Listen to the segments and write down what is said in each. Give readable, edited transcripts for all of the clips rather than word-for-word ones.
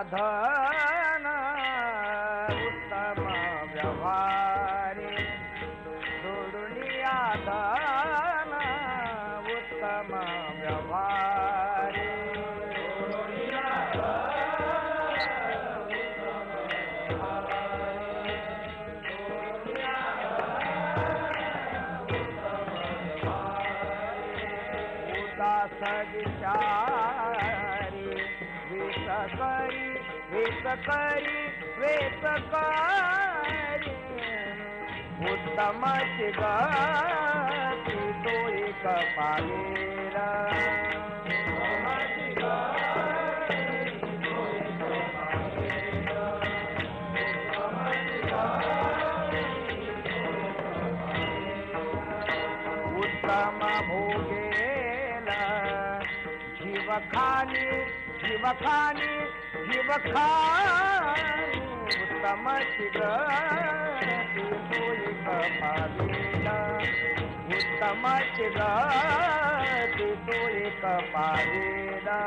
धन उत्तम व्यवहारी सोडून धन उत्तम व्यवहारी विचारी वेसकरी उत्तम गती तो एक पावेरा उत्तम भोगेला जीवखानी उत्तम गती तो एक पावेला उत्तम गती तो एक पावेला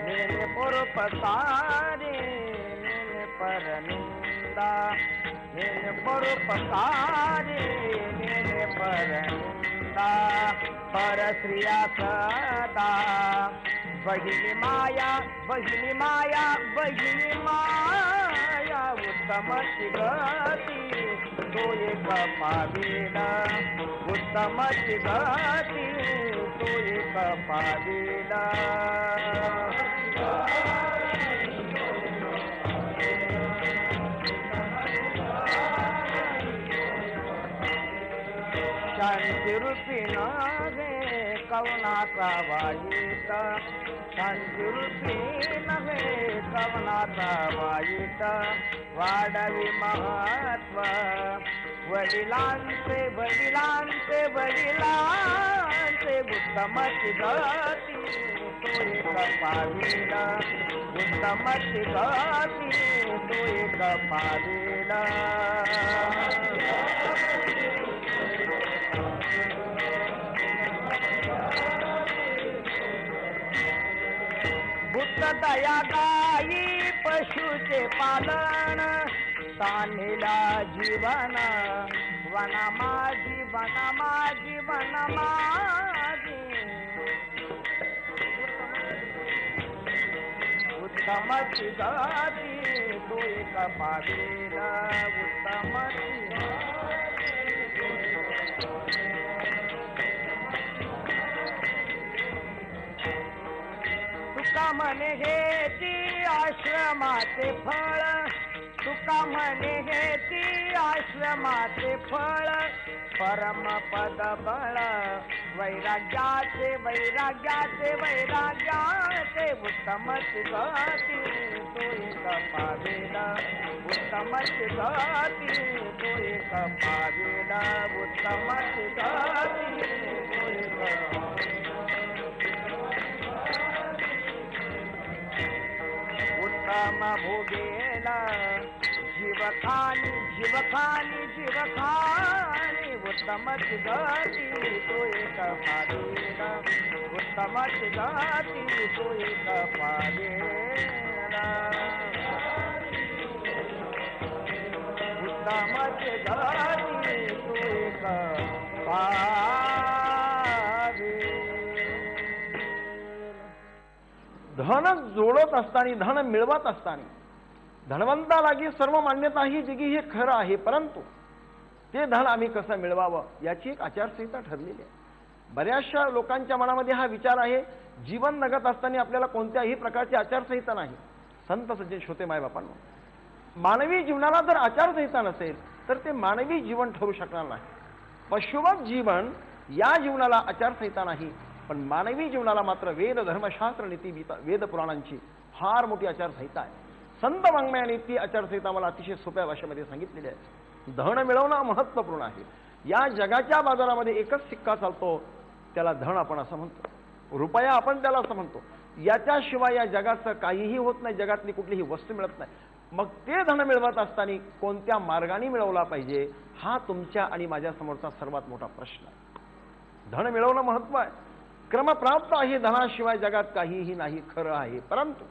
मेरे पसारे मेरे पर निंदा मेरे पसारे मेरे पर निंदा पर श्रिया सदा बहिनी माया उत्तम गती तो एक पावेला उत्तम गती तो एक पावेला शांती रूपी नव्हे कवनाचा वाईट शांती रूपी नव्हे कवनाचा वाईट वाढवी महत्व वडिलांचे उत्तम गती तो एक पावेला उत्तम गती तो एक पावेला बुद्ध दया गायी पशुचे पालन तानेला जीवन वनमाजी उत्तम गती तो एक पावेला उत्तम तुका म्हणे हेची आश्रमाचे फळ तुका म्हणे हेची आश्रमाचे फळ परमपद बळ वैराग्याचे उत्तम गती तो एक पावेला उत्तम गती तो एक पावेला उत्तम गती तो एक उत्तम भोगेला जीवखानी उत्तम गती तो एक पावेला उत्तम गती तो एक पावेला उत्तम गती तो एक धन जोडत असताना धन मिळवत असताना धनवंतालागी सर्व मान्यता ही जगी हे खरं आहे, परंतु ते धन आम्ही कसं मिळवावं याची एक आचारसंहिता ठरलेली आहे. बऱ्याचशा लोकांच्या मनामध्ये हा विचार आहे, जीवन जगत असताना आपल्याला कोणत्याही प्रकारची आचारसंहिता नाही. संत सज्जन श्रोते मायबापांनो, मानवी जीवनाला जर आचारसंहिता नसेल तर ते मानवी जीवन ठरू शकणार नाही. पशुवत जीवन या जीवनाला आचारसंहिता नाही, पण मानवी जीवनाला मात्र वेद धर्मशास्त्र नीती वेद पुराणांची फार मोठी आचारसंहिता आहे. संत वाङ्मयाने ती आचारसंहिता मला अतिशय सोप्या भाषेमध्ये सांगितलेली आहे. धन मिळवणं महत्त्वपूर्ण आहे. या जगाच्या बाजारामध्ये एकच सिक्का चालतो, त्याला धन आपण असं म्हणतो, रुपया आपण त्याला असं म्हणतो. याच्याशिवाय या जगाचं काहीही होत नाही, जगातली कुठलीही वस्तू मिळत नाही. मग ते धन मिळवत असताना कोणत्या मार्गाने मिळवला पाहिजे हा तुमच्या आणि माझ्या समोरचा सर्वात मोठा प्रश्न आहे. धन मिळवणं महत्व आहे, क्रमप्राप्त आहे, धनाशिवाय जगात काहीही नाही, खरं आहे. परंतु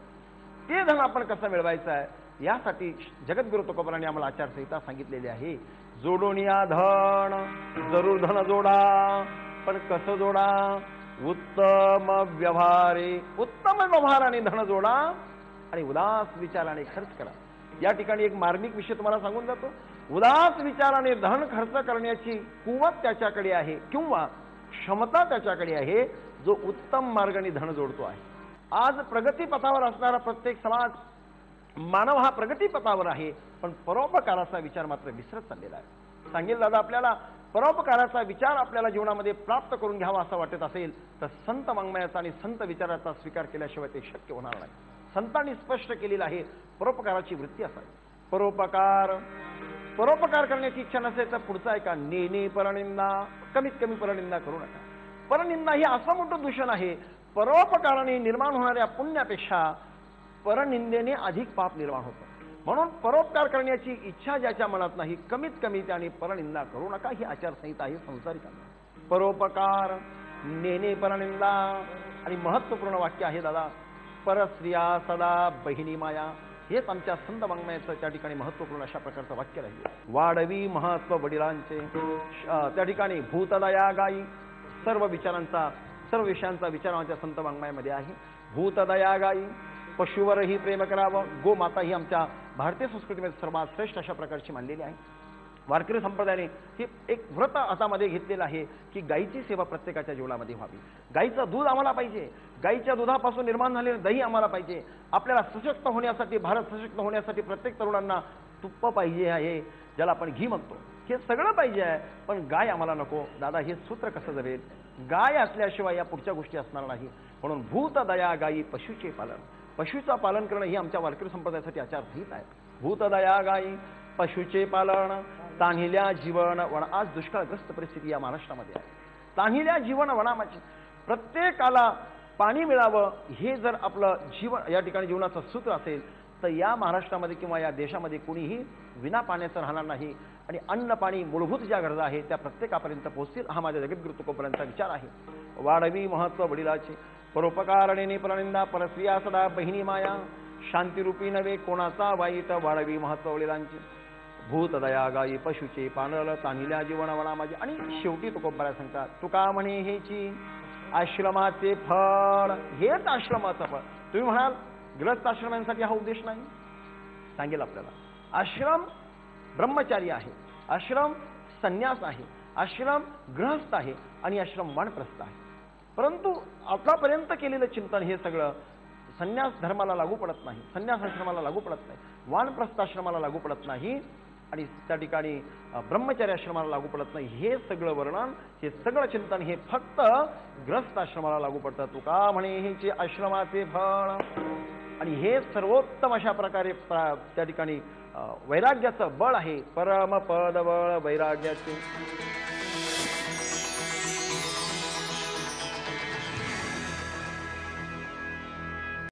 ते धन आपण कसं मिळवायचं आहे यासाठी जगद्गुरु तुकोबांनी आम्हाला आचारसंहिता सांगितलेली आहे. जोडोनिया धन, जरूर धन जोडा, पण कसं जोडा? उत्तम व्यवहारे, उत्तम व्यवहाराने धन जोडा आणि उदास विचाराने खर्च करा. या ठिकाणी एक मार्मिक विषय तुम्हाला सांगून जातो. उदास विचाराने धन खर्च करण्याची कुवत त्याच्याकडे आहे किंवा क्षमता त्याच्याकडे आहे जो उत्तम मार्गाने धन जोडतो आहे. आज प्रगतीपथावर असणारा प्रत्येक समाज मानव हा प्रगतीपथावर आहे, पण परोपकाराचा विचार मात्र विसरत चाललेला आहे. सांगेल दादा, आपल्याला परोपकाराचा विचार आपल्याला जीवनामध्ये प्राप्त करून घ्यावा असं वाटत असेल तर संत वाङ्मयाचा आणि संत विचाराचा स्वीकार केल्याशिवाय ते शक्य होणार नाही. संतांनी स्पष्ट केलेलं आहे परोपकाराची वृत्ती असावी. परोपकार करण्याची इच्छा नसेल तर पुढचा आहे का? नेने परनिंदा, कमीत कमी परनिंदा करू नका. परनिंदा ही असं मोठं दूषण आहे. परोपकाराने निर्माण होणाऱ्या पुण्यापेक्षा परनिंदेने अधिक पाप निर्माण होतं. म्हणून परोपकार करण्याची इच्छा ज्याच्या मनात नाही कमीत कमी त्याने परनिंदा करू नका ही आचारसंहिता आहे संसारिकांना. परोपकार, नेने परनिंदा आणि महत्वपूर्ण वाक्य आहे दादा, परस्त्रिया सदा बहिणी माया. हेच आमच्या संत वाङ्मयाचं त्या ठिकाणी महत्वपूर्ण अशा प्रकारचं वाक्य राहील. वाढवी महत्व वडिलांचे, त्या ठिकाणी भूतदया गायी, सर्व विषयांचा विचार आमच्या संत वाङ्मयामध्ये आहे. भूतदया गायी, पशुवरही प्रेम करावं. गोमाता ही आमच्या भारतीय संस्कृतीमध्ये सर्वात श्रेष्ठ अशा प्रकारची मानलेली आहे. वारकरी संप्रदायाने हे एक व्रत हातामध्ये घेतलेलं आहे की गायीची सेवा प्रत्येकाच्या जीवनामध्ये व्हावी. गायीचं दूध आम्हाला पाहिजे, गायीच्या दुधापासून निर्माण झालेलं दही आम्हाला पाहिजे. आपल्याला सशक्त होण्यासाठी, भारत सशक्त होण्यासाठी प्रत्येक तरुणांना तुप्प पाहिजे आहे, ज्याला आपण घी म्हणतो. हे सगळं पाहिजे आहे, पण गाय आम्हाला नको. दादा, हे सूत्र कसं जमेल? गाय असल्याशिवाय या पुढच्या गोष्टी असणार नाही. म्हणून भूतदया गायी, पशुचे पालन. पशुचं पालन करणं ही आमच्या वारकरी संप्रदायासाठी आचारसंहिता आहे. भूतदया गायी, पशुचे पालन, तान्हिल्या जीवन वण. आज दुष्काळग्रस्त परिस्थिती या महाराष्ट्रामध्ये आहे. तान्हिल्या जीवन वनामाची, प्रत्येकाला पाणी मिळावं हे जर आपलं जीवन या ठिकाणी जीवनाचं सूत्र असेल तर या महाराष्ट्रामध्ये किंवा या देशामध्ये कोणीही विना पाण्याचं राहणार नाही. आणि अन्न पाणी मूलभूत ज्या गरजा आहेत त्या प्रत्येकापर्यंत पोहोचतील हा माझ्या जगद्गुरु तुकोबांचा विचार आहे. वाढवी महत्व वडिलाचे, परोपकारणे परनिंदा, परस्त्रिया सदा बहिणी माया. शांतिरूपी नव्हे कोणाचा वाईट, वाढवी महत्व वडिलांचे. भूतदया गायी, पशुचे पानल, तान्हिल्या जीवन वना माझे. आणि शेवटी तुकोबारा सांगतात, तुका म्हणे हेची आश्रमाचे फळ. हेच आश्रमाचं फळ. तुम्ही म्हणाल ग्रस्त आश्रमांसाठी हा उद्देश नाही. सांगेल आपल्याला, आश्रम ब्रह्मचारी आहे, आश्रम संन्यास आहे, आश्रम गृहस्थ आहे आणि आश्रम वानप्रस्थ आहे. परंतु आतापर्यंत केलेलं चिंतन हे सगळं संन्यास धर्माला लागू पडत नाही, संन्यास आश्रमाला लागू पडत नाही, वानप्रस्थ आश्रमाला लागू पडत नाही आणि त्या ठिकाणी ब्रह्मचारी आश्रमाला लागू पडत नाही. हे सगळं वर्णन, हे सगळं चिंतन हे फक्त ग्रस्त आश्रमाला लागू पडतं. तुका म्हणे हेचे आश्रमाचे फळ. आणि हे सर्वोत्तम अशा प्रकारे त्या ठिकाणी वैराग्याचं बळ आहे. परम पद बळ वैराग्याचे.